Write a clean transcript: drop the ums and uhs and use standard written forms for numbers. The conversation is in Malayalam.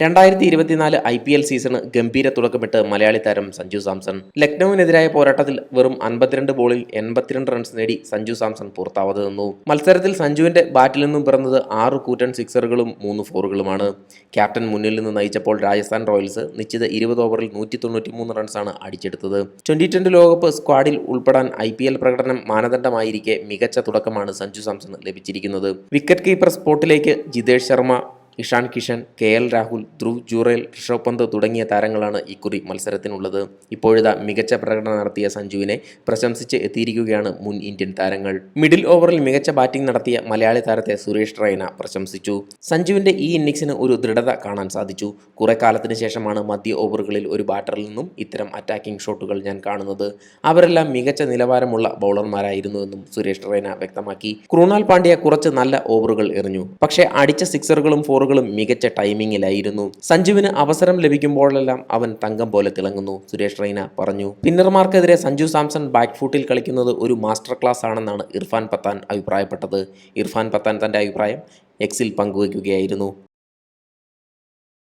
2024 IPL സീസണ് ഗംഭീര തുടക്കമിട്ട് മലയാളി താരം സഞ്ജു സാംസൺ. ലക്നൌവിനെതിരായ പോരാട്ടത്തിൽ വെറും 52 ബോളിൽ 82 റൺസ് നേടി സഞ്ജു സാംസൺ പുറത്താവാതെ നിന്നു. മത്സരത്തിൽ സഞ്ജുവിന്റെ ബാറ്റിൽ നിന്നും പിറന്നത് 6 കൂറ്റൻ സിക്സറുകളും 3 ഫോറുകളുമാണ്. ക്യാപ്റ്റൻ മുന്നിൽ നിന്ന് നയിച്ചപ്പോൾ രാജസ്ഥാൻ റോയൽസ് നിശ്ചിത 20 ഓവറിൽ 193 റൺസാണ് അടിച്ചെടുത്തത്. 2020 ലോകകപ്പ് സ്ക്വാഡിൽ ഉൾപ്പെടാൻ IPL പ്രകടനം മാനദണ്ഡമായിരിക്കെ മികച്ച തുടക്കമാണ് സഞ്ജു സാംസണ് ലഭിച്ചിരിക്കുന്നത്. വിക്കറ്റ് കീപ്പർ സ്പോട്ടിലേക്ക് ജിതേഷ് ശർമ്മ, ഇഷാൻ കിഷൻ, KL രാഹുൽ, ധ്രുവ് ജുറേൽ, ഋഷഭ് പന്ത് തുടങ്ങിയ താരങ്ങളാണ് ഇക്കുറി മത്സരത്തിനുള്ളത്. ഇപ്പോഴിതാ മികച്ച പ്രകടനം നടത്തിയ സഞ്ജുവിനെ പ്രശംസിച്ച് എത്തിയിരിക്കുകയാണ് മുൻ ഇന്ത്യൻ താരങ്ങൾ. മിഡിൽ ഓവറിൽ മികച്ച ബാറ്റിംഗ് നടത്തിയ മലയാളി താരത്തെ സുരേഷ് റൈന പ്രശംസിച്ചു. സഞ്ജുവിന്റെ ഈ ഇന്നിംഗ്സിന് ഒരു ദൃഢത കാണാൻ സാധിച്ചു. കുറെ കാലത്തിന് ശേഷമാണ് മധ്യ ഓവറുകളിൽ ഒരു ബാറ്ററിൽ നിന്നും ഇത്തരം അറ്റാക്കിംഗ് ഷോട്ടുകൾ ഞാൻ കാണുന്നത്. അവരെല്ലാം മികച്ച നിലവാരമുള്ള ബൗളർമാരായിരുന്നുവെന്നും സുരേഷ് റൈന വ്യക്തമാക്കി. കൃണാൽ പാണ്ഡ്യ കുറച്ച് നല്ല ഓവറുകൾ എറിഞ്ഞു. പക്ഷേ അടിച്ച സിക്സറുകളും ഫോറുകളും മികച്ച ടൈമിങ്ങിലായിരുന്നു. സഞ്ജുവിന് അവസരം ലഭിക്കുമ്പോഴെല്ലാം അവൻ തങ്കം പോലെ തിളങ്ങുന്നു, സുരേഷ് റൈന പറഞ്ഞു. സ്പിന്നർമാർക്കെതിരെ സഞ്ജു സാംസൺ ബാക്ക് ഫുട്ടിൽ കളിക്കുന്നത് ഒരു മാസ്റ്റർ ക്ലാസ് ആണെന്നാണ് ഇർഫാൻ പത്താൻ അഭിപ്രായപ്പെട്ടത്. ഇർഫാൻ പത്താൻ തന്റെ അഭിപ്രായം എക്സിൽ പങ്കുവയ്ക്കുകയായിരുന്നു.